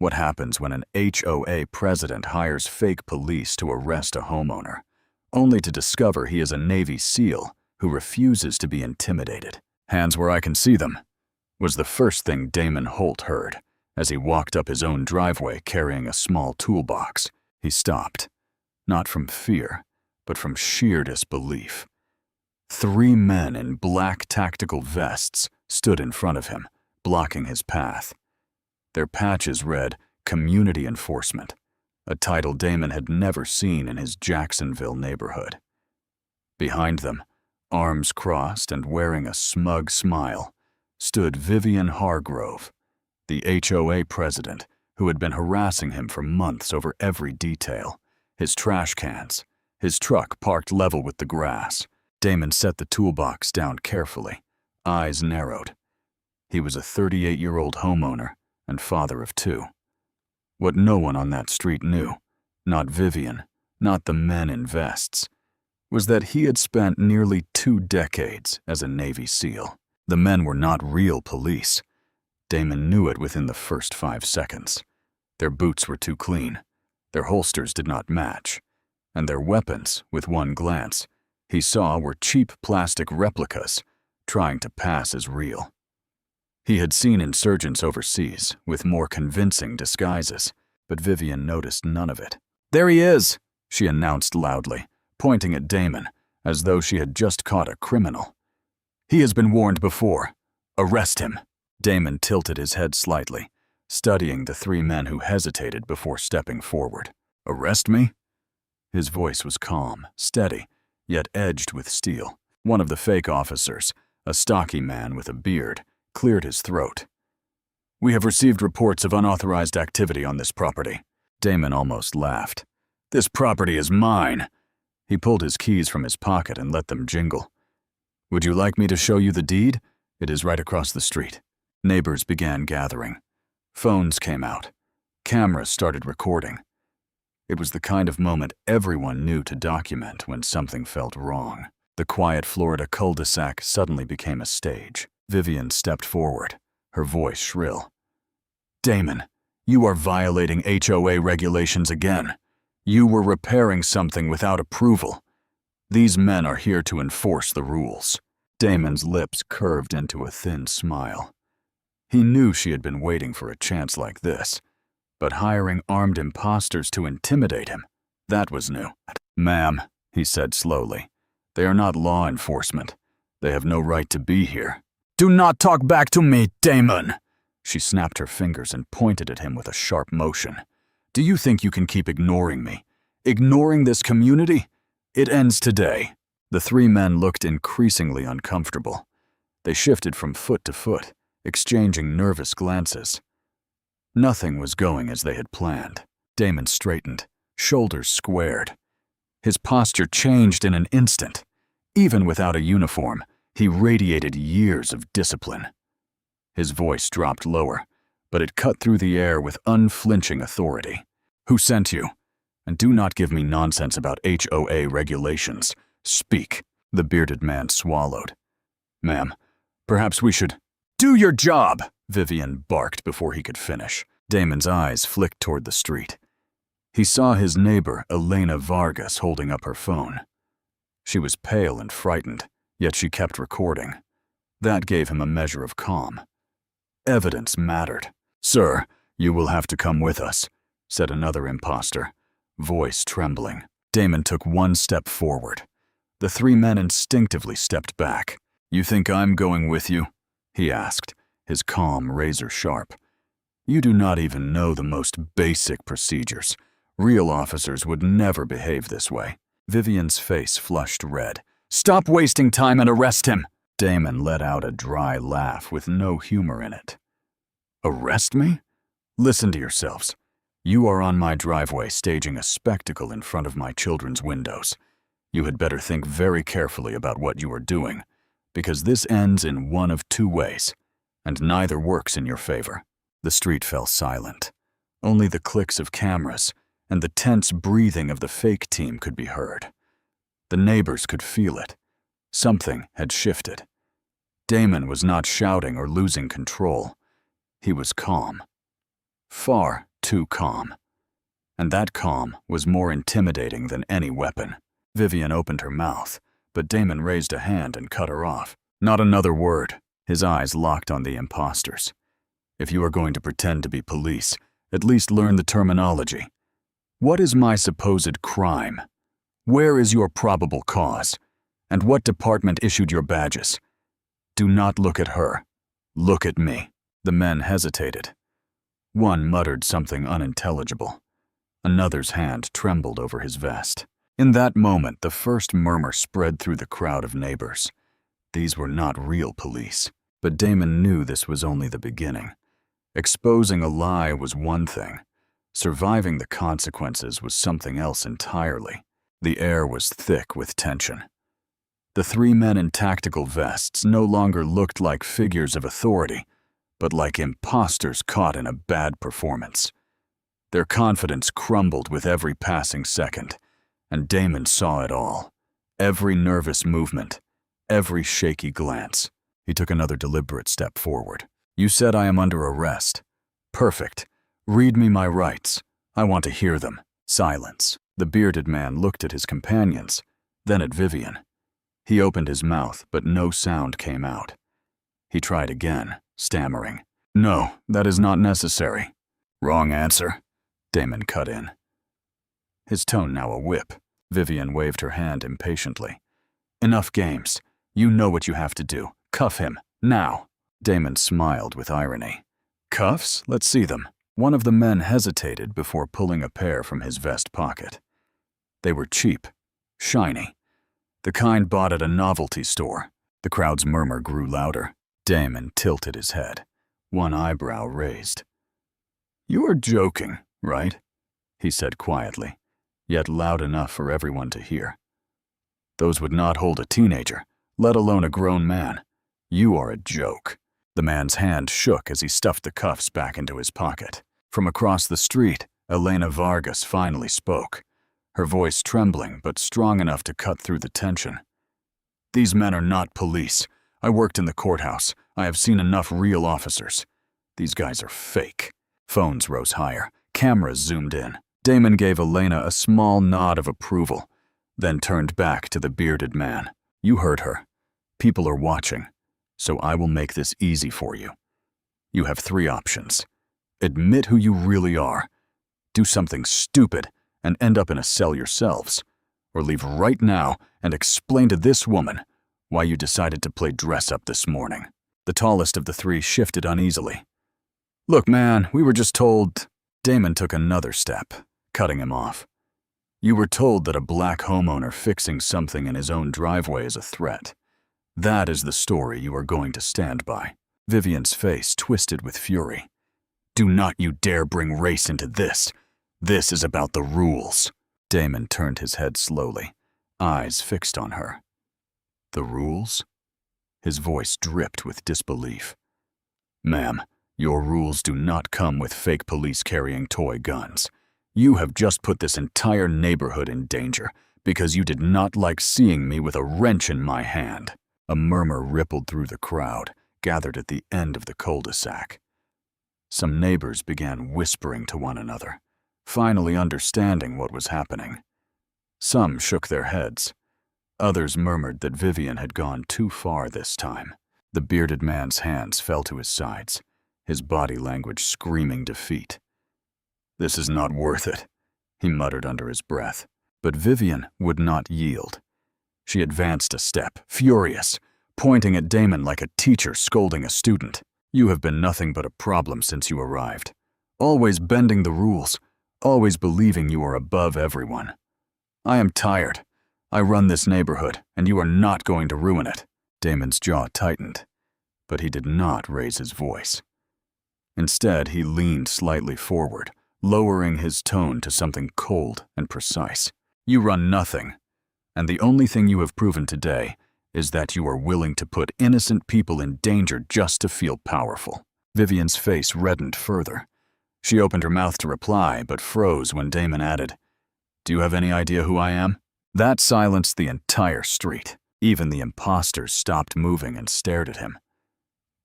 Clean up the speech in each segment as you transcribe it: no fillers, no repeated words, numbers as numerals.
What happens when an HOA president hires fake police to arrest a homeowner, only to discover he is a Navy SEAL who refuses to be intimidated? "Hands where I can see them," was the first thing Damon Holt heard as he walked up his own driveway carrying a small toolbox. He stopped, not from fear, but from sheer disbelief. 3 men in black tactical vests stood in front of him, blocking his path. Their patches read "Community Enforcement," a title Damon had never seen in his Jacksonville neighborhood. Behind them, arms crossed and wearing a smug smile, stood Vivian Hargrove, the HOA president who had been harassing him for months over every detail: his trash cans, his truck parked level with the grass. Damon set the toolbox down carefully, eyes narrowed. He was a 38-year-old homeowner and father of 2. What no one on that street knew, not Vivian, not the men in vests, was that he had spent nearly 2 decades as a Navy SEAL. The men were not real police. Damon knew it within the first 5 seconds. Their boots were too clean, their holsters did not match, and their weapons, with one glance, he saw were cheap plastic replicas trying to pass as real. He had seen insurgents overseas with more convincing disguises, but Vivian noticed none of it. "There he is," she announced loudly, pointing at Damon as though she had just caught a criminal. "He has been warned before. Arrest him." Damon tilted his head slightly, studying the 3 men who hesitated before stepping forward. "Arrest me?" His voice was calm, steady, yet edged with steel. One of the fake officers, a stocky man with a beard, cleared his throat. "We have received reports of unauthorized activity on this property." Damon almost laughed. "This property is mine." He pulled his keys from his pocket and let them jingle. "Would you like me to show you the deed? It is right across the street." Neighbors began gathering. Phones came out. Cameras started recording. It was the kind of moment everyone knew to document when something felt wrong. The quiet Florida cul-de-sac suddenly became a stage. Vivian stepped forward, her voice shrill. "Damon, you are violating HOA regulations again. You were repairing something without approval. These men are here to enforce the rules." Damon's lips curved into a thin smile. He knew she had been waiting for a chance like this, but hiring armed impostors to intimidate him, that was new. "Ma'am," he said slowly, "they are not law enforcement. They have no right to be here." "Do not talk back to me, Damon!" She snapped her fingers and pointed at him with a sharp motion. "Do you think you can keep ignoring me? Ignoring this community? It ends today." The 3 men looked increasingly uncomfortable. They shifted from foot to foot, exchanging nervous glances. Nothing was going as they had planned. Damon straightened, shoulders squared. His posture changed in an instant. Even without a uniform, he radiated years of discipline. His voice dropped lower, but it cut through the air with unflinching authority. "Who sent you? And do not give me nonsense about HOA regulations. Speak." The bearded man swallowed. "Ma'am, perhaps we should—" "Do your job!" Vivian barked before he could finish. Damon's eyes flicked toward the street. He saw his neighbor, Elena Vargas, holding up her phone. She was pale and frightened, yet she kept recording. That gave him a measure of calm. Evidence mattered. "Sir, you will have to come with us," said another impostor, voice trembling. Damon took 1 step forward. The 3 men instinctively stepped back. "You think I'm going with you?" he asked, his calm razor-sharp. "You do not even know the most basic procedures. Real officers would never behave this way." Vivian's face flushed red. "Stop wasting time and arrest him!" Damon let out a dry laugh with no humor in it. "Arrest me? Listen to yourselves. You are on my driveway staging a spectacle in front of my children's windows. You had better think very carefully about what you are doing, because this ends in one of 2 ways, and neither works in your favor." The street fell silent. Only the clicks of cameras and the tense breathing of the fake team could be heard. The neighbors could feel it. Something had shifted. Damon was not shouting or losing control. He was calm. Far too calm. And that calm was more intimidating than any weapon. Vivian opened her mouth, but Damon raised a hand and cut her off. Not another word. His eyes locked on the impostors. If you are going to pretend to be police, at least learn the terminology. What is my supposed crime? Where is your probable cause? And what department issued your badges? Do not look at her. Look at me. The men hesitated. One muttered something unintelligible. Another's hand trembled over his vest. In that moment, the first murmur spread through the crowd of neighbors. These were not real police, but Damon knew this was only the beginning. Exposing a lie was one thing. Surviving the consequences was something else entirely. The air was thick with tension. The three men in tactical vests no longer looked like figures of authority, but like impostors caught in a bad performance. Their confidence crumbled with every passing second, and Damon saw it all. Every nervous movement, every shaky glance. He took another deliberate step forward. You said I am under arrest. Perfect. Read me my rights. I want to hear them. Silence. The bearded man looked at his companions, then at Vivian. He opened his mouth, but no sound came out. He tried again, stammering. No, that is not necessary. Wrong answer. Damon cut in. His tone now a whip. Vivian waved her hand impatiently. Enough games. You know what you have to do. Cuff him, now. Damon smiled with irony. Cuffs? Let's see them. One of the men hesitated before pulling a pair from his vest pocket. They were cheap, shiny, the kind bought at a novelty store. The crowd's murmur grew louder. Damon tilted his head, one eyebrow raised. You are joking, right? He said quietly, yet loud enough for everyone to hear. Those would not hold a teenager, let alone a grown man. You are a joke. The man's hand shook as he stuffed the cuffs back into his pocket. From across the street, Elena Vargas finally spoke, her voice trembling but strong enough to cut through the tension. These men are not police. I worked in the courthouse. I have seen enough real officers. These guys are fake. Phones rose higher. Cameras zoomed in. Damon gave Elena a small nod of approval, then turned back to the bearded man. You heard her. People are watching, so I will make this easy for you. You have 3 options. Admit who you really are, do something stupid, and end up in a cell yourselves, or leave right now and explain to this woman why you decided to play dress-up this morning. The tallest of the 3 shifted uneasily. Look, man, we were just told... Damon took another step, cutting him off. You were told that a black homeowner fixing something in his own driveway is a threat. That is the story you are going to stand by. Vivian's face twisted with fury. Do not you dare bring race into this. This is about the rules. Damon turned his head slowly, eyes fixed on her. The rules? His voice dripped with disbelief. Ma'am, your rules do not come with fake police carrying toy guns. You have just put this entire neighborhood in danger because you did not like seeing me with a wrench in my hand. A murmur rippled through the crowd, gathered at the end of the cul-de-sac. Some neighbors began whispering to one another, finally understanding what was happening. Some shook their heads. Others murmured that Vivian had gone too far this time. The bearded man's hands fell to his sides, his body language screaming defeat. This is not worth it, he muttered under his breath. But Vivian would not yield. She advanced a step, furious, pointing at Damon like a teacher scolding a student. You have been nothing but a problem since you arrived. Always bending the rules, always believing you are above everyone. I am tired. I run this neighborhood, and you are not going to ruin it. Damon's jaw tightened, but he did not raise his voice. Instead, he leaned slightly forward, lowering his tone to something cold and precise. You run nothing, and the only thing you have proven today is that you are willing to put innocent people in danger just to feel powerful. Vivian's face reddened further. She opened her mouth to reply, but froze when Damon added, Do you have any idea who I am? That silenced the entire street. Even the impostors stopped moving and stared at him.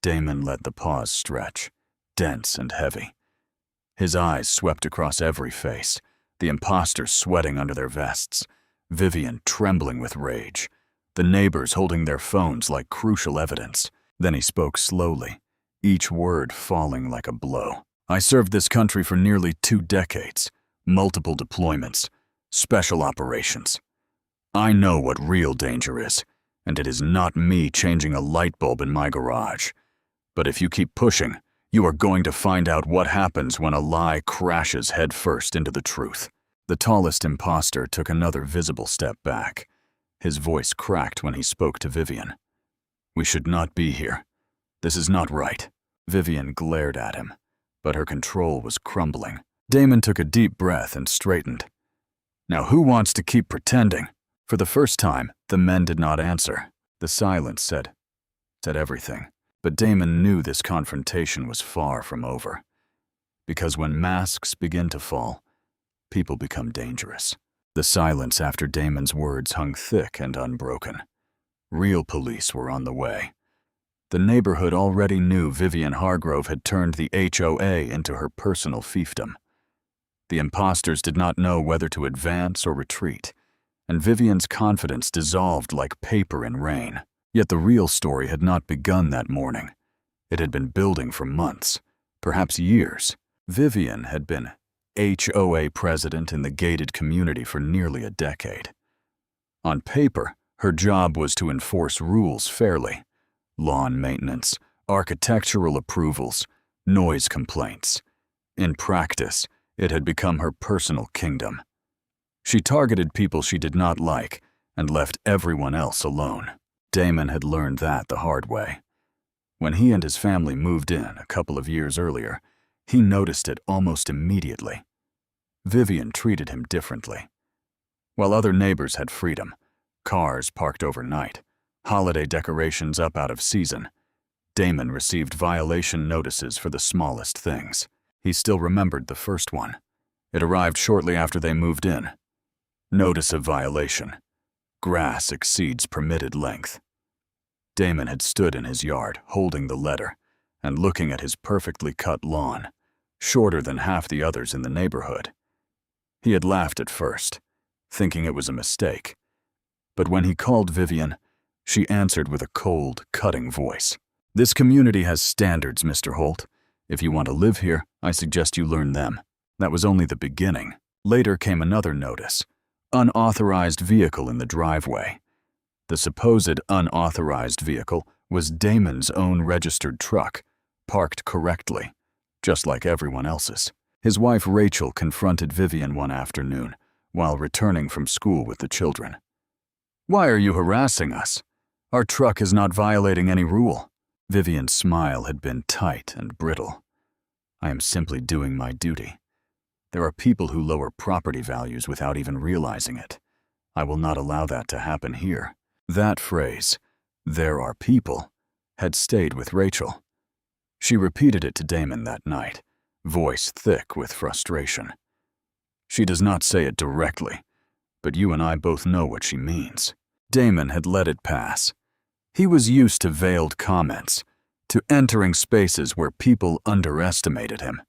Damon let the pause stretch, dense and heavy. His eyes swept across every face, the impostors sweating under their vests, Vivian trembling with rage, the neighbors holding their phones like crucial evidence. Then he spoke slowly, each word falling like a blow. I served this country for nearly 2 decades, multiple deployments, special operations. I know what real danger is, and it is not me changing a light bulb in my garage. But if you keep pushing, you are going to find out what happens when a lie crashes headfirst into the truth. The tallest impostor took another visible step back. His voice cracked when he spoke to Vivian. We should not be here. This is not right. Vivian glared at him, but her control was crumbling. Damon took a deep breath and straightened. Now who wants to keep pretending? For the first time, the men did not answer. The silence said everything. But Damon knew this confrontation was far from over. Because when masks begin to fall, people become dangerous. The silence after Damon's words hung thick and unbroken. Real police were on the way. The neighborhood already knew Vivian Hargrove had turned the HOA into her personal fiefdom. The impostors did not know whether to advance or retreat, and Vivian's confidence dissolved like paper in rain. Yet the real story had not begun that morning. It had been building for months, perhaps years. Vivian had been HOA president in the gated community for nearly a decade. On paper, her job was to enforce rules fairly: lawn maintenance, architectural approvals, noise complaints. In practice, it had become her personal kingdom. She targeted people she did not like and left everyone else alone. Damon had learned that the hard way. When he and his family moved in a couple of years earlier, he noticed it almost immediately. Vivian treated him differently. While other neighbors had freedom, cars parked overnight, holiday decorations up out of season, Damon received violation notices for the smallest things. He still remembered the first one. It arrived shortly after they moved in. Notice of violation. Grass exceeds permitted length. Damon had stood in his yard, holding the letter, and looking at his perfectly cut lawn, shorter than half the others in the neighborhood. He had laughed at first, thinking it was a mistake. But when he called Vivian, she answered with a cold, cutting voice. This community has standards, Mr. Holt. If you want to live here, I suggest you learn them. That was only the beginning. Later came another notice. Unauthorized vehicle in the driveway. The supposed unauthorized vehicle was Damon's own registered truck, parked correctly, just like everyone else's. His wife Rachel confronted Vivian one afternoon while returning from school with the children. Why are you harassing us? Our truck is not violating any rule. Vivian's smile had been tight and brittle. I am simply doing my duty. There are people who lower property values without even realizing it. I will not allow that to happen here. That phrase, there are people, had stayed with Rachel. She repeated it to Damon that night, voice thick with frustration. She does not say it directly, but you and I both know what she means. Damon had let it pass. He was used to veiled comments, to entering spaces where people underestimated him.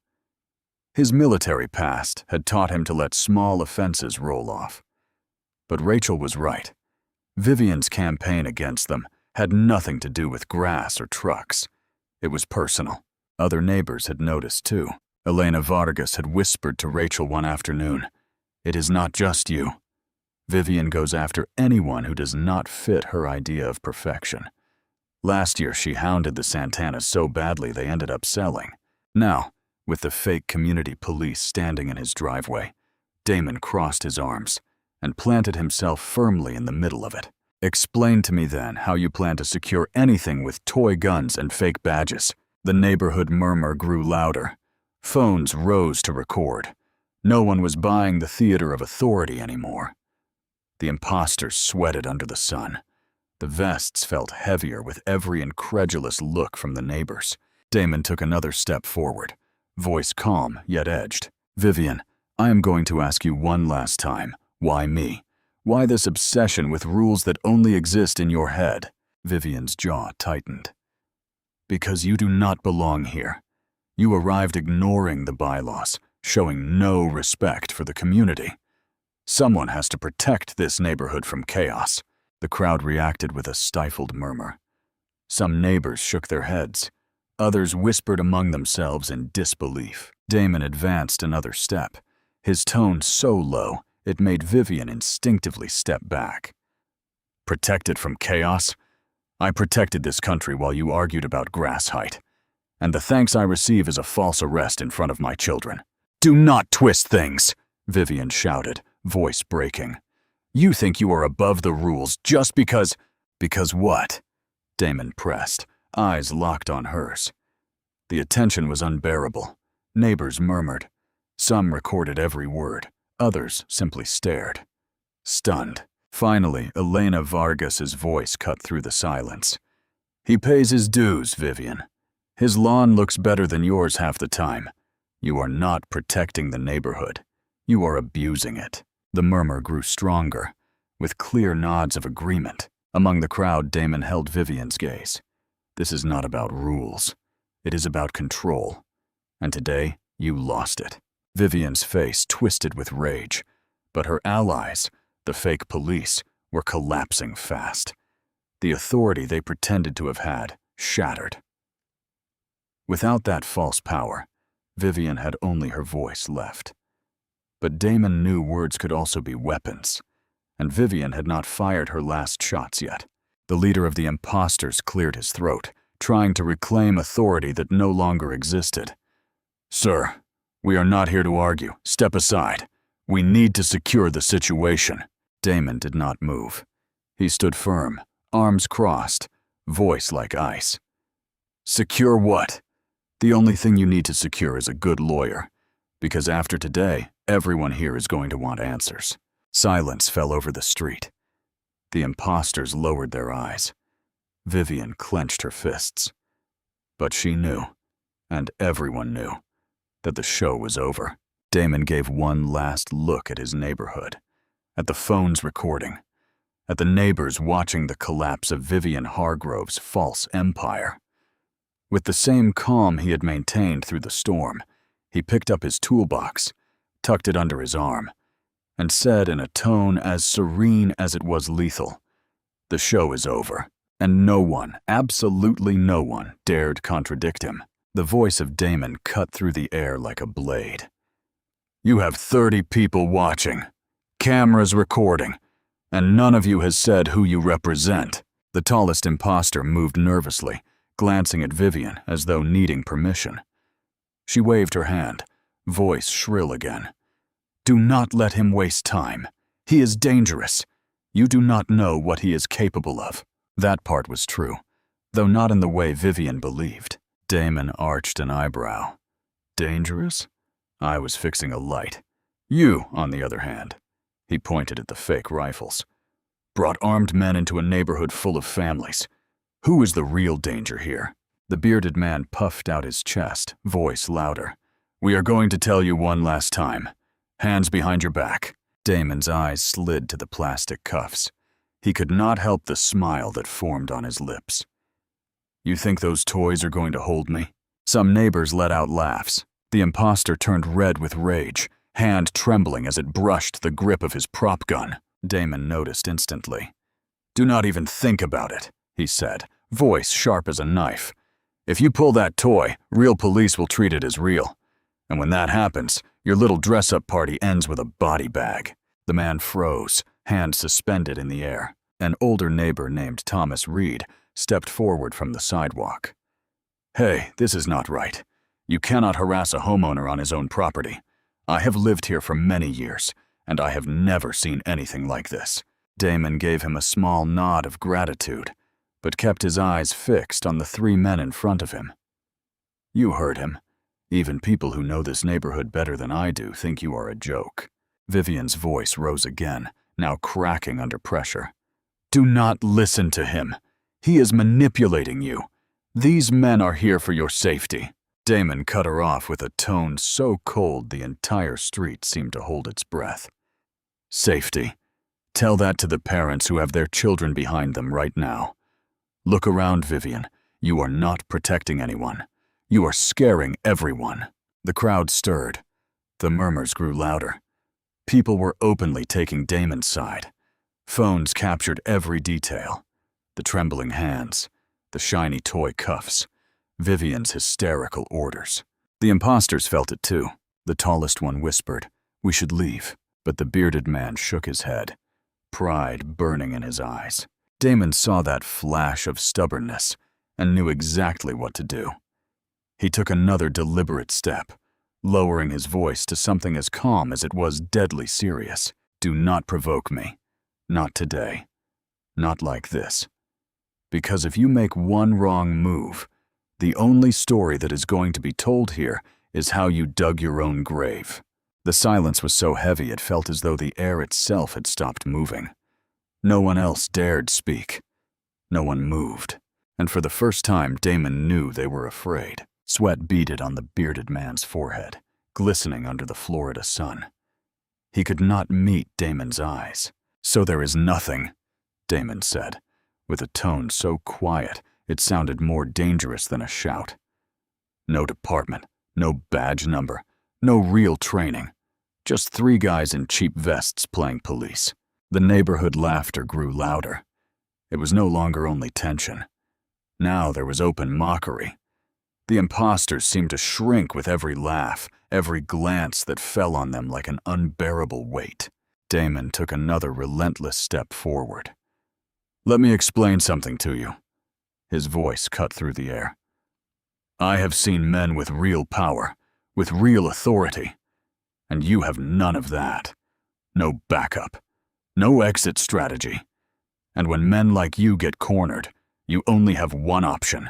His military past had taught him to let small offenses roll off. But Rachel was right. Vivian's campaign against them had nothing to do with grass or trucks. It was personal. Other neighbors had noticed too. Elena Vargas had whispered to Rachel one afternoon, "It is not just you. Vivian goes after anyone who does not fit her idea of perfection." Last year she hounded the Santanas so badly they ended up selling. Now, with the fake community police standing in his driveway, Damon crossed his arms and planted himself firmly in the middle of it. Explain to me then how you plan to secure anything with toy guns and fake badges. The neighborhood murmur grew louder. Phones rose to record. No one was buying the theater of authority anymore. The impostors sweated under the sun. The vests felt heavier with every incredulous look from the neighbors. Damon took another step forward, voice calm yet edged. Vivian, I am going to ask you one last time. Why me? Why this obsession with rules that only exist in your head? Vivian's jaw tightened. Because you do not belong here. You arrived ignoring the bylaws, showing no respect for the community. Someone has to protect this neighborhood from chaos. The crowd reacted with a stifled murmur. Some neighbors shook their heads. Others whispered among themselves in disbelief. Damon advanced another step, his tone so low it made Vivian instinctively step back. Protected from chaos? I protected this country while you argued about grass height. And the thanks I receive is a false arrest in front of my children. Do not twist things, Vivian shouted, voice breaking. You think you are above the rules just because… Because what? Damon pressed, eyes locked on hers. The attention was unbearable. Neighbors murmured. Some recorded every word. Others simply stared. Stunned. Finally, Elena Vargas's voice cut through the silence. He pays his dues, Vivian. His lawn looks better than yours half the time. You are not protecting the neighborhood. You are abusing it. The murmur grew stronger, with clear nods of agreement. Among the crowd, Damon held Vivian's gaze. This is not about rules. It is about control. And today, you lost it. Vivian's face twisted with rage, but her allies, the fake police, were collapsing fast. The authority they pretended to have had shattered. Without that false power, Vivian had only her voice left. But Damon knew words could also be weapons, and Vivian had not fired her last shots yet. The leader of the impostors cleared his throat, trying to reclaim authority that no longer existed. Sir, we are not here to argue. Step aside. We need to secure the situation. Damon did not move. He stood firm, arms crossed, voice like ice. Secure what? The only thing you need to secure is a good lawyer, because after today, everyone here is going to want answers. Silence fell over the street. The impostors lowered their eyes. Vivian clenched her fists. But she knew, and everyone knew, that the show was over. Damon gave one last look at his neighborhood, at the phones recording, at the neighbors watching the collapse of Vivian Hargrove's false empire. With the same calm he had maintained through the storm, he picked up his toolbox, tucked it under his arm, and said in a tone as serene as it was lethal, "The show is over," and no one, absolutely no one, dared contradict him. The voice of Damon cut through the air like a blade. You have 30 people watching, cameras recording, and none of you has said who you represent. The tallest imposter moved nervously, glancing at Vivian as though needing permission. She waved her hand, voice shrill again. Do not let him waste time. He is dangerous. You do not know what he is capable of. That part was true, though not in the way Vivian believed. Damon arched an eyebrow. Dangerous? I was fixing a light. You, on the other hand, he pointed at the fake rifles, brought armed men into a neighborhood full of families. Who is the real danger here? The bearded man puffed out his chest, voice louder. We are going to tell you one last time. Hands behind your back. Damon's eyes slid to the plastic cuffs. He could not help the smile that formed on his lips. You think those toys are going to hold me? Some neighbors let out laughs. The imposter turned red with rage, hand trembling as it brushed the grip of his prop gun. Damon noticed instantly. Do not even think about it, he said, voice sharp as a knife. If you pull that toy, real police will treat it as real. And when that happens, your little dress-up party ends with a body bag. The man froze, hand suspended in the air. An older neighbor named Thomas Reed stepped forward from the sidewalk. Hey, this is not right. You cannot harass a homeowner on his own property. I have lived here for many years, and I have never seen anything like this. Damon gave him a small nod of gratitude, but kept his eyes fixed on the 3 men in front of him. You heard him. Even people who know this neighborhood better than I do think you are a joke. Vivian's voice rose again, now cracking under pressure. Do not listen to him. He is manipulating you. These men are here for your safety. Damon cut her off with a tone so cold the entire street seemed to hold its breath. Safety. Tell that to the parents who have their children behind them right now. Look around, Vivian. You are not protecting anyone. You are scaring everyone." The crowd stirred. The murmurs grew louder. People were openly taking Damon's side. Phones captured every detail. The trembling hands, the shiny toy cuffs, Vivian's hysterical orders. The impostors felt it too. The tallest one whispered, "We should leave," but the bearded man shook his head, pride burning in his eyes. Damon saw that flash of stubbornness and knew exactly what to do. He took another deliberate step, lowering his voice to something as calm as it was deadly serious. "Do not provoke me. Not today. Not like this. Because if you make one wrong move, the only story that is going to be told here is how you dug your own grave." The silence was so heavy it felt as though the air itself had stopped moving. No one else dared speak. No one moved. And for the first time, Damon knew they were afraid. Sweat beaded on the bearded man's forehead, glistening under the Florida sun. He could not meet Damon's eyes. "So there is nothing," Damon said, with a tone so quiet it sounded more dangerous than a shout. "No department, no badge number, no real training. Just 3 guys in cheap vests playing police." The neighborhood laughter grew louder. It was no longer only tension. Now there was open mockery. The impostors seemed to shrink with every laugh, every glance that fell on them like an unbearable weight. Damon took another relentless step forward. "Let me explain something to you." His voice cut through the air. "I have seen men with real power, with real authority, and you have none of that. No backup, no exit strategy. And when men like you get cornered, you only have one option.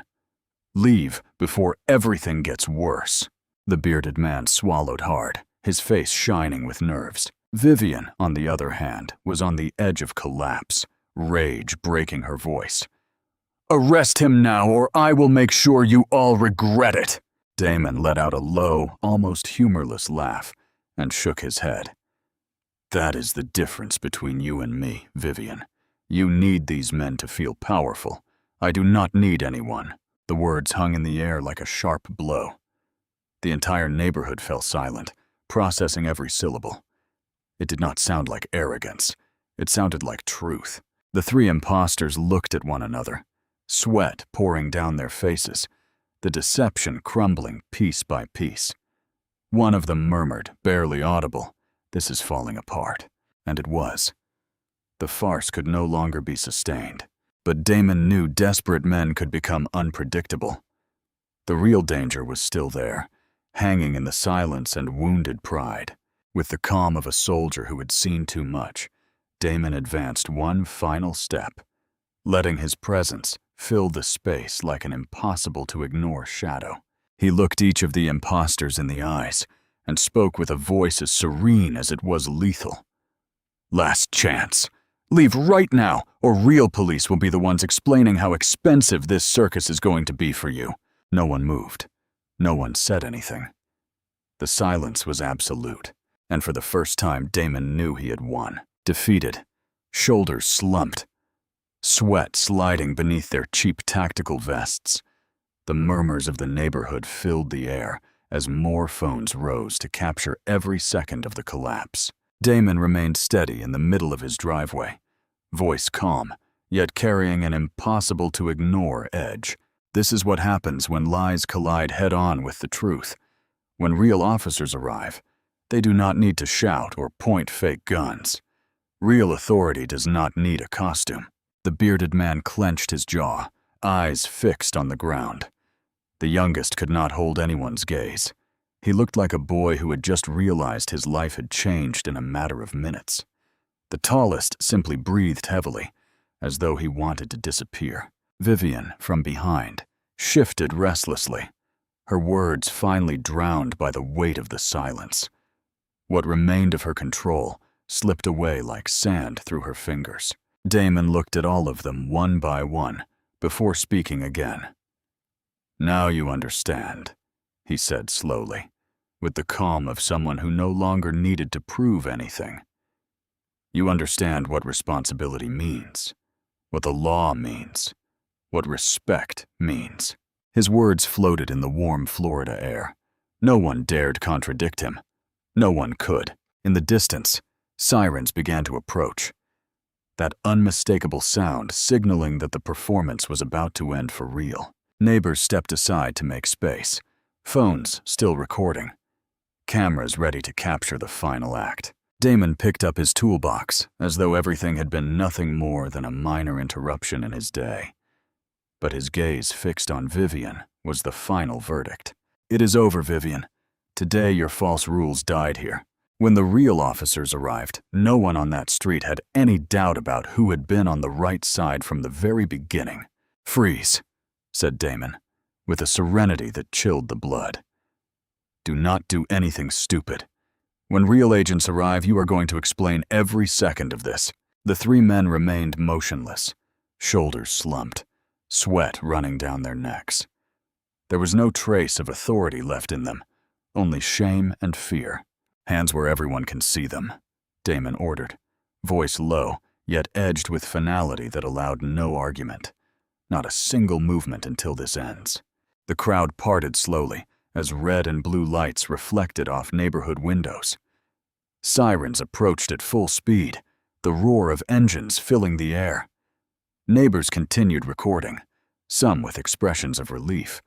Leave before everything gets worse." The bearded man swallowed hard, his face shining with nerves. Vivian, on the other hand, was on the edge of collapse, rage breaking her voice. "Arrest him now, or I will make sure you all regret it." Damon let out a low, almost humorless laugh and shook his head. "That is the difference between you and me, Vivian. You need these men to feel powerful. I do not need anyone." The words hung in the air like a sharp blow. The entire neighborhood fell silent, processing every syllable. It did not sound like arrogance. It sounded like truth. The 3 impostors looked at one another, sweat pouring down their faces, the deception crumbling piece by piece. One of them murmured, barely audible, "This is falling apart." And it was. The farce could no longer be sustained. But Damon knew desperate men could become unpredictable. The real danger was still there, hanging in the silence and wounded pride. With the calm of a soldier who had seen too much, Damon advanced one final step, letting his presence fill the space like an impossible-to-ignore shadow. He looked each of the impostors in the eyes and spoke with a voice as serene as it was lethal. "Last chance. Leave right now, or real police will be the ones explaining how expensive this circus is going to be for you." No one moved. No one said anything. The silence was absolute, and for the first time Damon knew he had won. Defeated, shoulders slumped, sweat sliding beneath their cheap tactical vests. The murmurs of the neighborhood filled the air as more phones rose to capture every second of the collapse. Damon remained steady in the middle of his driveway, voice calm, yet carrying an impossible-to-ignore edge. This is what happens when lies collide head-on with the truth. When real officers arrive, they do not need to shout or point fake guns. Real authority does not need a costume. The bearded man clenched his jaw, eyes fixed on the ground. The youngest could not hold anyone's gaze. He looked like a boy who had just realized his life had changed in a matter of minutes. The tallest simply breathed heavily, as though he wanted to disappear. Vivian, from behind, shifted restlessly, her words finally drowned by the weight of the silence. What remained of her control slipped away like sand through her fingers. Damon looked at all of them one by one, before speaking again. "Now you understand," he said slowly, with the calm of someone who no longer needed to prove anything. "You understand what responsibility means, what the law means, what respect means." His words floated in the warm Florida air. No one dared contradict him. No one could. In the distance, sirens began to approach. That unmistakable sound signaling that the performance was about to end for real. Neighbors stepped aside to make space, phones still recording, cameras ready to capture the final act. Damon picked up his toolbox as though everything had been nothing more than a minor interruption in his day. But his gaze fixed on Vivian was the final verdict. "It is over, Vivian. Today your false rules died here." When the real officers arrived, no one on that street had any doubt about who had been on the right side from the very beginning. "Freeze," said Damon, with a serenity that chilled the blood. "Do not do anything stupid. When real agents arrive, you are going to explain every second of this." The three men remained motionless, shoulders slumped, sweat running down their necks. There was no trace of authority left in them, only shame and fear. "Hands where everyone can see them," Damon ordered, voice low, yet edged with finality that allowed no argument. "Not a single movement until this ends." The crowd parted slowly as red and blue lights reflected off neighborhood windows. Sirens approached at full speed, the roar of engines filling the air. Neighbors continued recording, some with expressions of relief,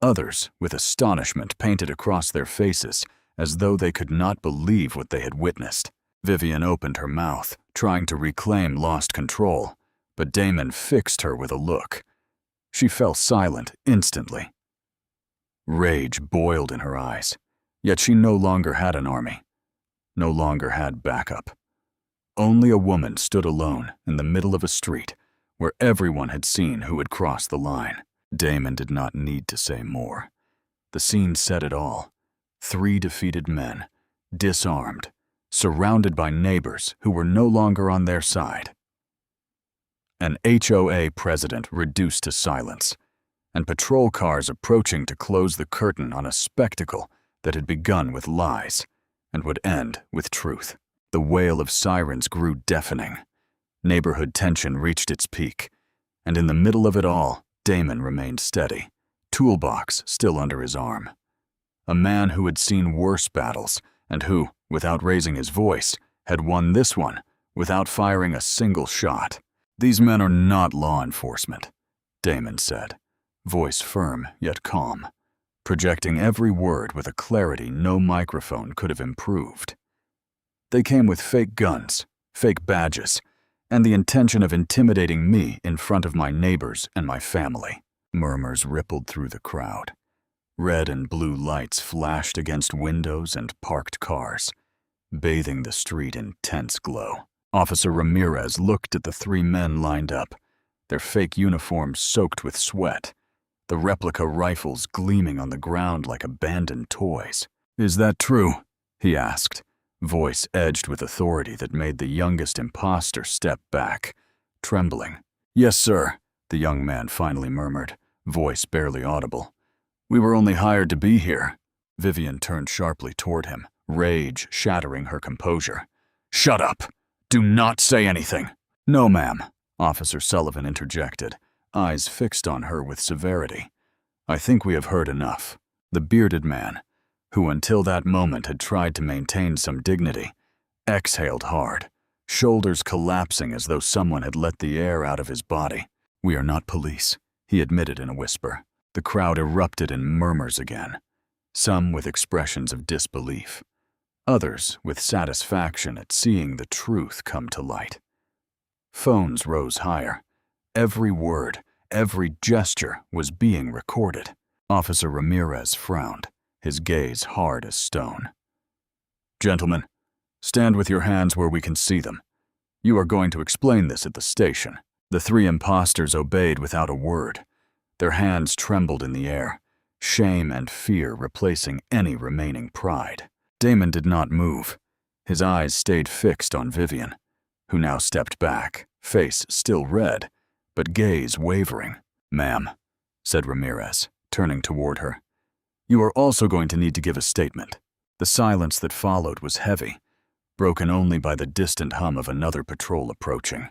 others with astonishment painted across their faces as though they could not believe what they had witnessed. Vivian opened her mouth, trying to reclaim lost control, but Damon fixed her with a look. She fell silent instantly. Rage boiled in her eyes, yet she no longer had an army, no longer had backup. Only a woman stood alone in the middle of a street where everyone had seen who had crossed the line. Damon did not need to say more. The scene said it all. 3 defeated men, disarmed, surrounded by neighbors who were no longer on their side. An HOA president reduced to silence, and patrol cars approaching to close the curtain on a spectacle that had begun with lies and would end with truth. The wail of sirens grew deafening. Neighborhood tension reached its peak, and in the middle of it all, Damon remained steady, toolbox still under his arm. A man who had seen worse battles and who, without raising his voice, had won this one without firing a single shot. "These men are not law enforcement," Damon said, voice firm yet calm, projecting every word with a clarity no microphone could have improved. "They came with fake guns, fake badges, and the intention of intimidating me in front of my neighbors and my family." Murmurs rippled through the crowd. Red and blue lights flashed against windows and parked cars, bathing the street in tense glow. Officer Ramirez looked at the 3 men lined up, their fake uniforms soaked with sweat, the replica rifles gleaming on the ground like abandoned toys. "Is that true?" he asked, voice edged with authority that made the youngest impostor step back, trembling. "Yes, sir," the young man finally murmured, voice barely audible. "We were only hired to be here." Vivian turned sharply toward him, rage shattering her composure. "Shut up! Do not say anything!" "No, ma'am," Officer Sullivan interjected, eyes fixed on her with severity. "I think we have heard enough." The bearded man, who until that moment had tried to maintain some dignity, exhaled hard, shoulders collapsing as though someone had let the air out of his body. "We are not police," he admitted in a whisper. The crowd erupted in murmurs again, some with expressions of disbelief, others with satisfaction at seeing the truth come to light. Phones rose higher. Every word, every gesture was being recorded. Officer Ramirez frowned, his gaze hard as stone. "Gentlemen, stand with your hands where we can see them. You are going to explain this at the station." The 3 impostors obeyed without a word. Their hands trembled in the air, shame and fear replacing any remaining pride. Damon did not move. His eyes stayed fixed on Vivian, who now stepped back, face still red, but gaze wavering. "Ma'am," said Ramirez, turning toward her, "you are also going to need to give a statement." The silence that followed was heavy, broken only by the distant hum of another patrol approaching.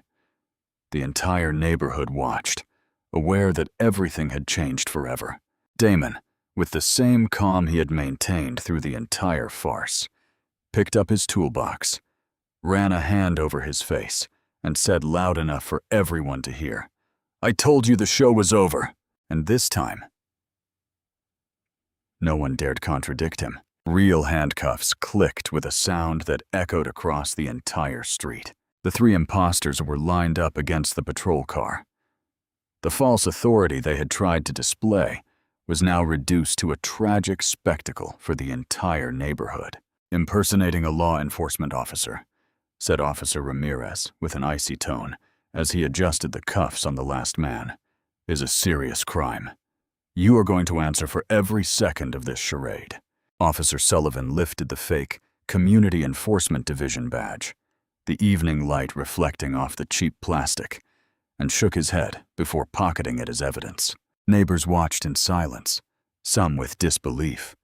The entire neighborhood watched, aware that everything had changed forever. Damon, with the same calm he had maintained through the entire farce, picked up his toolbox, ran a hand over his face, and said loud enough for everyone to hear, "I told you the show was over." And this time, no one dared contradict him. Real handcuffs clicked with a sound that echoed across the entire street. The three impostors were lined up against the patrol car. The false authority they had tried to display was now reduced to a tragic spectacle for the entire neighborhood. "Impersonating a law enforcement officer," said Officer Ramirez with an icy tone as he adjusted the cuffs on the last man, "is a serious crime. You are going to answer for every second of this charade." Officer Sullivan lifted the fake Community Enforcement Division badge, the evening light reflecting off the cheap plastic, and shook his head before pocketing it as evidence. Neighbors watched in silence, some with disbelief,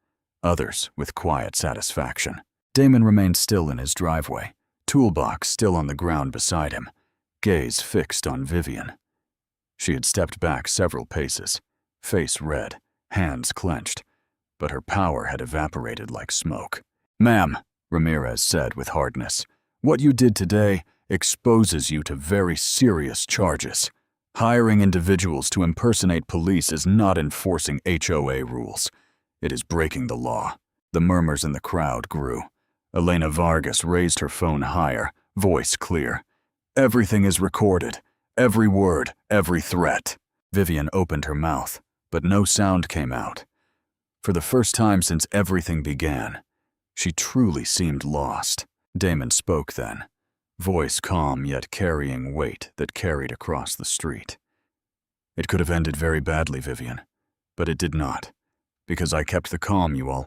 others with quiet satisfaction. Damon remained still in his driveway, toolbox still on the ground beside him, gaze fixed on Vivian. She had stepped back several paces, face red, hands clenched, but her power had evaporated like smoke. "Ma'am," Ramirez said with hardness, "what you did today exposes you to very serious charges. Hiring individuals to impersonate police is not enforcing HOA rules. It is breaking the law." The murmurs in the crowd grew. Elena Vargas raised her phone higher, voice clear. "Everything is recorded. Every word, every threat." Vivian opened her mouth, but no sound came out. For the first time since everything began, she truly seemed lost. Damon spoke then, voice calm yet carrying weight that carried across the street. "It could have ended very badly, Vivian, but it did not, because I kept the calm you all."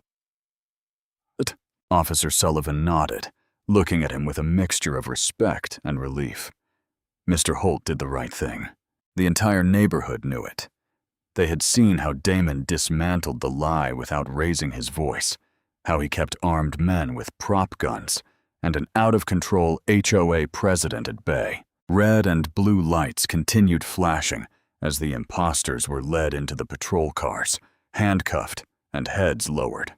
Officer Sullivan nodded, looking at him with a mixture of respect and relief. Mr. Holt did the right thing. The entire neighborhood knew it. They had seen how Damon dismantled the lie without raising his voice, how he kept armed men with prop guns and an out-of-control HOA president at bay. Red and blue lights continued flashing as the impostors were led into the patrol cars, handcuffed and heads lowered.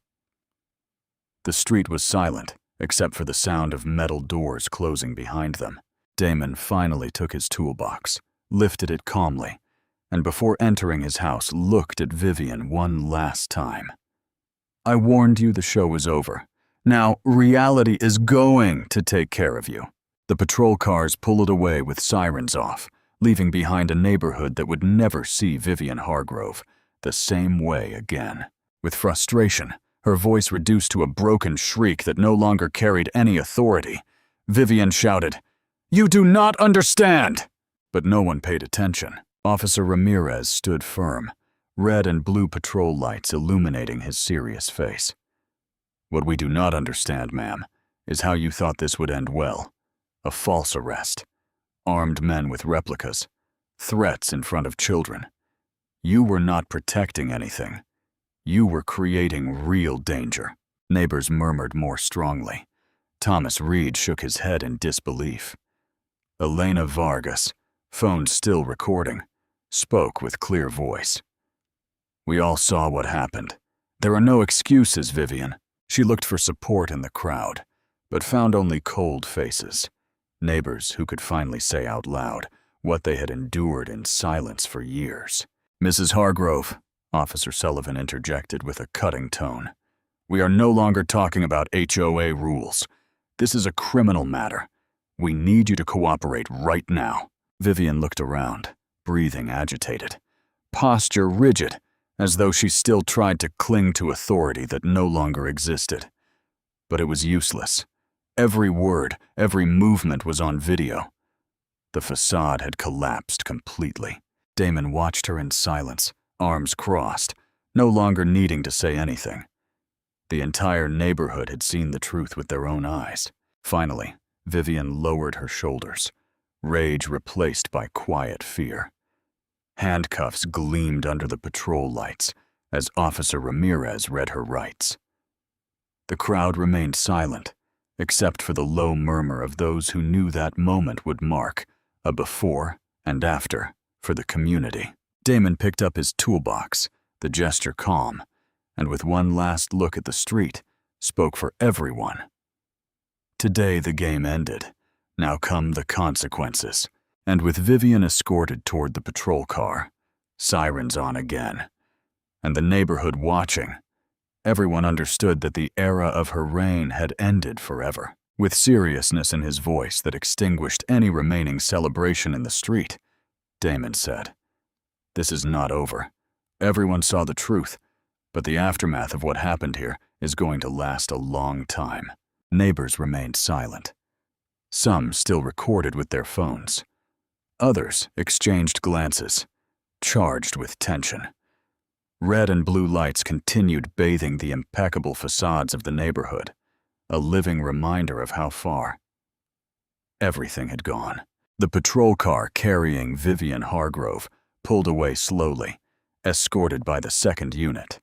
The street was silent, except for the sound of metal doors closing behind them. Damon finally took his toolbox, lifted it calmly, and before entering his house looked at Vivian one last time. "I warned you the show was over. Now, reality is going to take care of you." The patrol cars pulled away with sirens off, leaving behind a neighborhood that would never see Vivian Hargrove the same way again. With frustration, her voice reduced to a broken shriek that no longer carried any authority, Vivian shouted, "You do not understand!" But no one paid attention. Officer Ramirez stood firm, red and blue patrol lights illuminating his serious face. "What we do not understand, ma'am, is how you thought this would end well. A false arrest, armed men with replicas, threats in front of children. You were not protecting anything. You were creating real danger." Neighbors murmured more strongly. Thomas Reed shook his head in disbelief. Elena Vargas, phone still recording, spoke with clear voice. "We all saw what happened. There are no excuses, Vivian." She looked for support in the crowd, but found only cold faces, neighbors who could finally say out loud what they had endured in silence for years. "Mrs. Hargrove," Officer Sullivan interjected with a cutting tone, "we are no longer talking about HOA rules. This is a criminal matter. We need you to cooperate right now." Vivian looked around, breathing agitated, posture rigid, as though she still tried to cling to authority that no longer existed. But it was useless. Every word, every movement was on video. The facade had collapsed completely. Damon watched her in silence, arms crossed, no longer needing to say anything. The entire neighborhood had seen the truth with their own eyes. Finally, Vivian lowered her shoulders, rage replaced by quiet fear. Handcuffs gleamed under the patrol lights as Officer Ramirez read her rights. The crowd remained silent, except for the low murmur of those who knew that moment would mark a before and after for the community. Damon picked up his toolbox, the gesture calm, and with one last look at the street, spoke for everyone. Today the game ended. Now come the consequences. And with Vivian escorted toward the patrol car, sirens on again, and the neighborhood watching, everyone understood that the era of her reign had ended forever. With seriousness in his voice that extinguished any remaining celebration in the street, Damon said, "This is not over. Everyone saw the truth, but the aftermath of what happened here is going to last a long time." Neighbors remained silent. Some still recorded with their phones. Others exchanged glances, charged with tension. Red and blue lights continued bathing the impeccable facades of the neighborhood, a living reminder of how far everything had gone. The patrol car carrying Vivian Hargrove pulled away slowly, escorted by the second unit.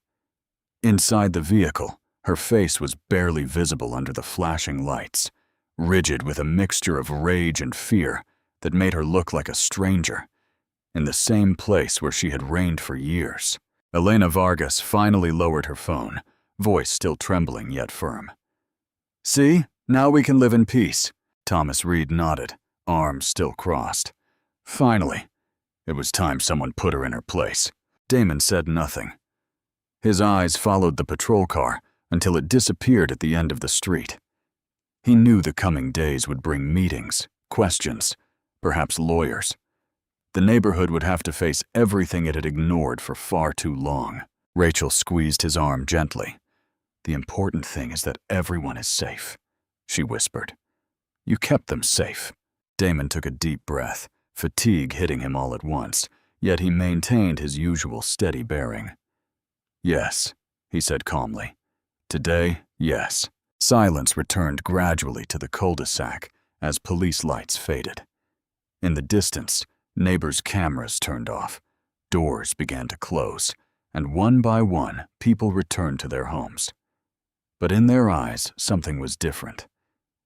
Inside the vehicle, her face was barely visible under the flashing lights, rigid with a mixture of rage and fear that made her look like a stranger, in the same place where she had reigned for years. Elena Vargas finally lowered her phone, voice still trembling yet firm. "See, now we can live in peace." Thomas Reed nodded, arms still crossed. Finally, it was time someone put her in her place. Damon said nothing. His eyes followed the patrol car until it disappeared at the end of the street. He knew the coming days would bring meetings, questions, perhaps lawyers. The neighborhood would have to face everything it had ignored for far too long. Rachel squeezed his arm gently. "The important thing is that everyone is safe," she whispered. "You kept them safe." Damon took a deep breath, fatigue hitting him all at once, yet he maintained his usual steady bearing. "Yes," he said calmly. "Today, yes." Silence returned gradually to the cul-de-sac as police lights faded. In the distance, neighbors' cameras turned off, doors began to close, and one by one, people returned to their homes. But in their eyes, something was different.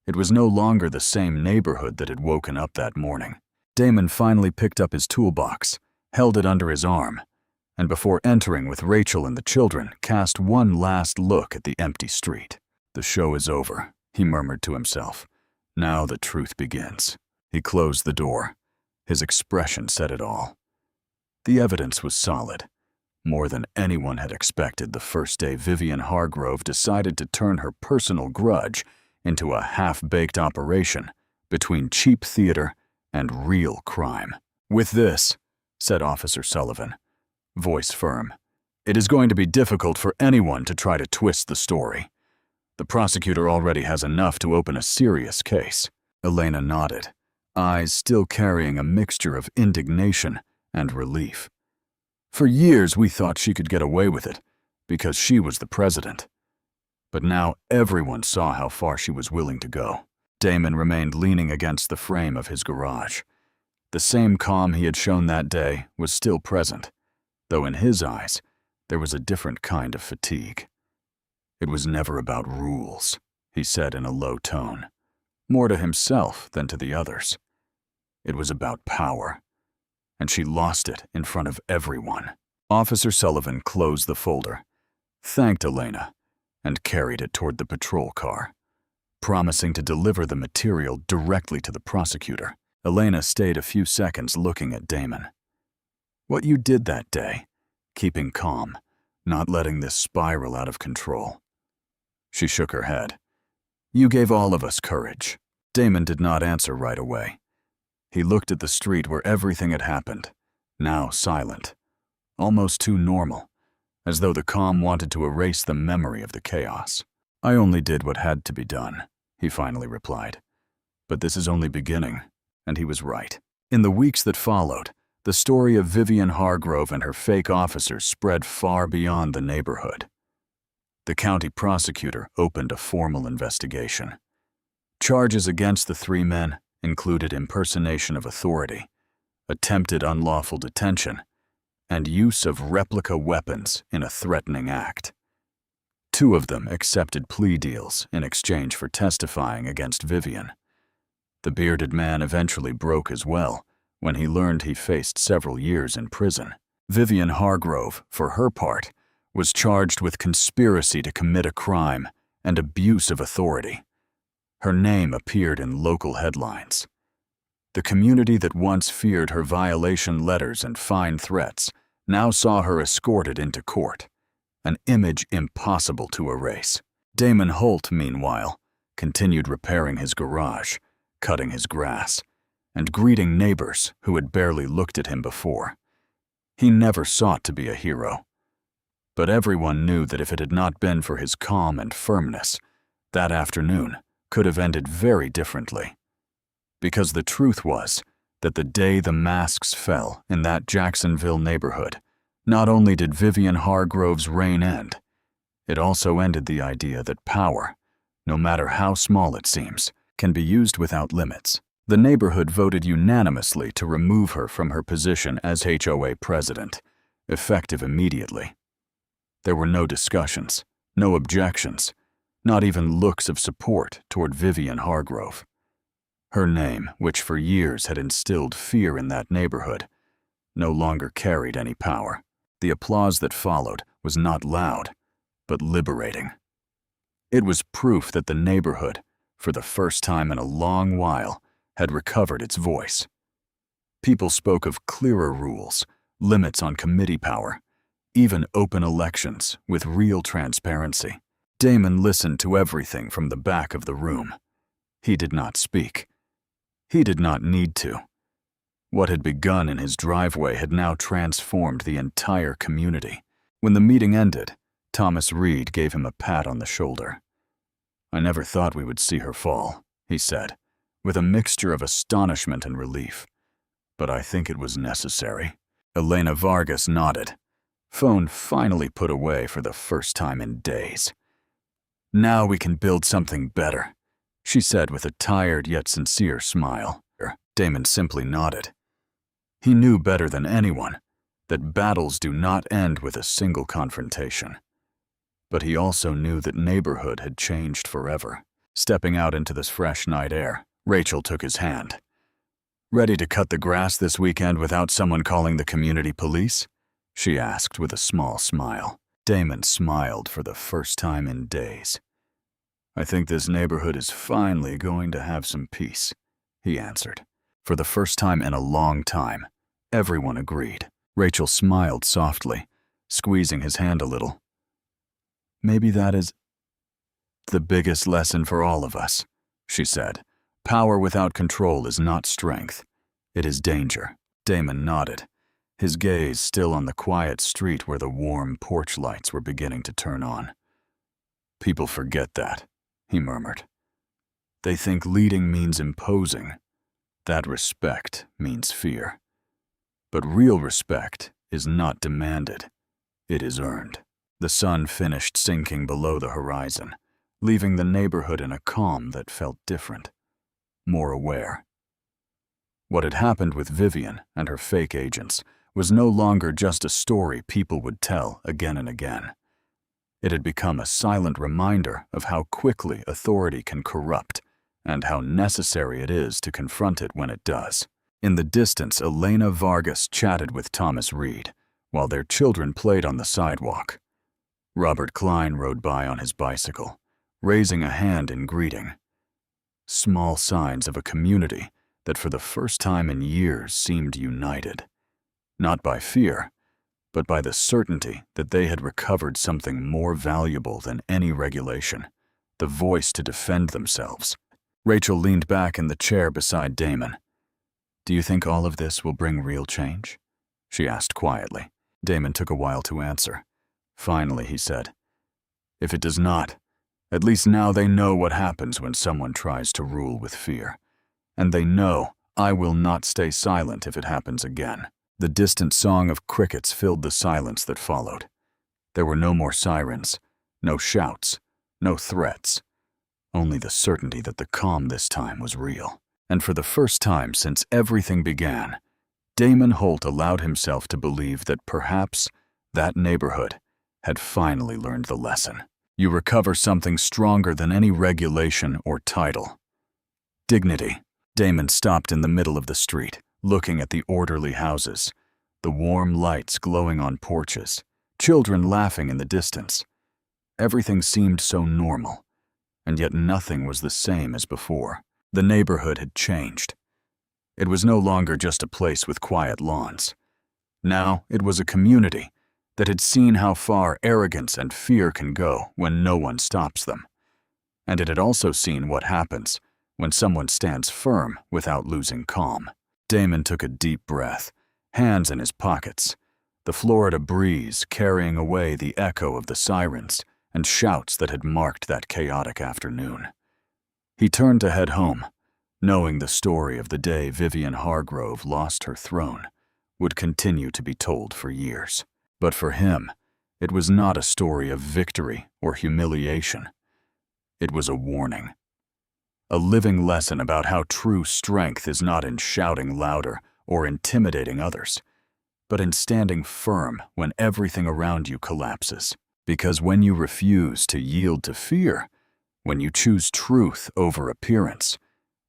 It was no longer the same neighborhood that had woken up that morning. Damon finally picked up his toolbox, held it under his arm, and before entering with Rachel and the children, cast one last look at the empty street. "The show is over," he murmured to himself. "Now the truth begins." He closed the door. His expression said it all. The evidence was solid. More than anyone had expected the first day Vivian Hargrove decided to turn her personal grudge into a half-baked operation between cheap theater and real crime. "With this," said Officer Sullivan, voice firm, "it is going to be difficult for anyone to try to twist the story. The prosecutor already has enough to open a serious case." Elena nodded, eyes still carrying a mixture of indignation and relief. "For years we thought she could get away with it because she was the president. But now everyone saw how far she was willing to go." Damon remained leaning against the frame of his garage. The same calm he had shown that day was still present, though in his eyes there was a different kind of fatigue. "It was never about rules," he said in a low tone, more to himself than to the others. "It was about power, and she lost it in front of everyone." Officer Sullivan closed the folder, thanked Elena, and carried it toward the patrol car, promising to deliver the material directly to the prosecutor. Elena stayed a few seconds looking at Damon. "What you did that day, keeping calm, not letting this spiral out of control." She shook her head. "You gave all of us courage." Damon did not answer right away. He looked at the street where everything had happened, now silent, almost too normal, as though the calm wanted to erase the memory of the chaos. "I only did what had to be done," he finally replied. "But this is only beginning," and he was right. In the weeks that followed, the story of Vivian Hargrove and her fake officers spread far beyond the neighborhood. The county prosecutor opened a formal investigation. Charges against the three men included impersonation of authority, attempted unlawful detention, and use of replica weapons in a threatening act. 2 of them accepted plea deals in exchange for testifying against Vivian. The bearded man eventually broke as well when he learned he faced several years in prison. Vivian Hargrove, for her part, was charged with conspiracy to commit a crime and abuse of authority. Her name appeared in local headlines. The community that once feared her violation letters and fine threats now saw her escorted into court, an image impossible to erase. Damon Holt, meanwhile, continued repairing his garage, cutting his grass, and greeting neighbors who had barely looked at him before. He never sought to be a hero, but everyone knew that if it had not been for his calm and firmness, that afternoon could have ended very differently. Because the truth was that the day the masks fell in that Jacksonville neighborhood, not only did Vivian Hargrove's reign end, it also ended the idea that power, no matter how small it seems, can be used without limits. The neighborhood voted unanimously to remove her from her position as HOA president, effective immediately. There were no discussions, no objections, not even looks of support toward Vivian Hargrove. Her name, which for years had instilled fear in that neighborhood, no longer carried any power. The applause that followed was not loud, but liberating. It was proof that the neighborhood, for the first time in a long while, had recovered its voice. People spoke of clearer rules, limits on committee power, even open elections with real transparency. Damon listened to everything from the back of the room. He did not speak. He did not need to. What had begun in his driveway had now transformed the entire community. When the meeting ended, Thomas Reed gave him a pat on the shoulder. "I never thought we would see her fall," he said, with a mixture of astonishment and relief. "But I think it was necessary." Elena Vargas nodded. Phone finally put away for the first time in days. "Now we can build something better," she said with a tired yet sincere smile. Damon simply nodded. He knew better than anyone that battles do not end with a single confrontation. But he also knew that neighborhood had changed forever. Stepping out into this fresh night air, Rachel took his hand. "Ready to cut the grass this weekend without someone calling the community police?" she asked with a small smile. Damon smiled for the first time in days. "I think this neighborhood is finally going to have some peace," he answered. For the first time in a long time, everyone agreed. Rachel smiled softly, squeezing his hand a little. "Maybe that is the biggest lesson for all of us," she said. "Power without control is not strength. It is danger." Damon nodded, his gaze still on the quiet street where the warm porch lights were beginning to turn on. "People forget that," he murmured. "They think leading means imposing. That respect means fear. But real respect is not demanded. It is earned." The sun finished sinking below the horizon, leaving the neighborhood in a calm that felt different, more aware. What had happened with Vivian and her fake agents was no longer just a story people would tell again and again. It had become a silent reminder of how quickly authority can corrupt and how necessary it is to confront it when it does. In the distance, Elena Vargas chatted with Thomas Reed while their children played on the sidewalk. Robert Klein rode by on his bicycle, raising a hand in greeting. Small signs of a community that for the first time in years seemed united, not by fear, but by the certainty that they had recovered something more valuable than any regulation, the voice to defend themselves. Rachel leaned back in the chair beside Damon. "Do you think all of this will bring real change?" she asked quietly. Damon took a while to answer. Finally, he said, "If it does not, at least now they know what happens when someone tries to rule with fear. And they know I will not stay silent if it happens again." The distant song of crickets filled the silence that followed. There were no more sirens, no shouts, no threats, only the certainty that the calm this time was real. And for the first time since everything began, Damon Holt allowed himself to believe that perhaps that neighborhood had finally learned the lesson. You recover something stronger than any regulation or title. Dignity. Damon stopped in the middle of the street, looking at the orderly houses, The warm lights glowing on porches, children laughing in the distance. Everything seemed so normal, and yet nothing was the same as before. The neighborhood had changed. It was no longer just a place with quiet lawns. Now it was a community that had seen how far arrogance and fear can go when no one stops them. And it had also seen what happens when someone stands firm without losing calm. Damon took a deep breath, hands in his pockets, the Florida breeze carrying away the echo of the sirens and shouts that had marked that chaotic afternoon. He turned to head home, knowing the story of the day Vivian Hargrove lost her throne would continue to be told for years. But for him, it was not a story of victory or humiliation. It was a warning. A living lesson about how true strength is not in shouting louder or intimidating others, but in standing firm when everything around you collapses. Because when you refuse to yield to fear, when you choose truth over appearance,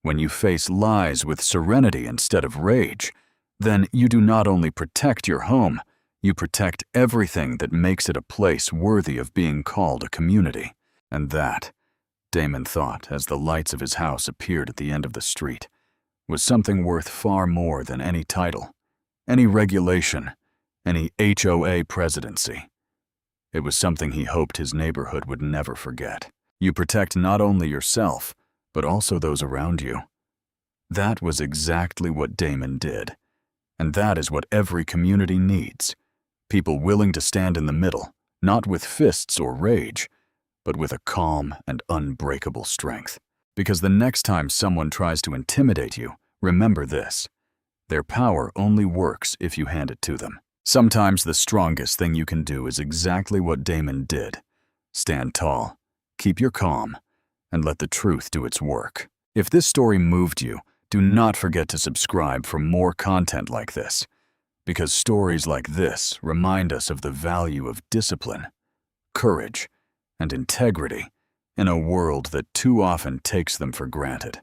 when you face lies with serenity instead of rage, then you do not only protect your home, you protect everything that makes it a place worthy of being called a community. And that, Damon thought as the lights of his house appeared at the end of the street, was something worth far more than any title, any regulation, any HOA presidency. It was something he hoped his neighborhood would never forget. You protect not only yourself, but also those around you. That was exactly what Damon did. And that is what every community needs. People willing to stand in the middle, not with fists or rage, but with a calm and unbreakable strength. Because the next time someone tries to intimidate you, remember this: their power only works if you hand it to them. Sometimes the strongest thing you can do is exactly what Damon did. Stand tall, keep your calm, and let the truth do its work. If this story moved you, do not forget to subscribe for more content like this, because stories like this remind us of the value of discipline, courage, and integrity in a world that too often takes them for granted.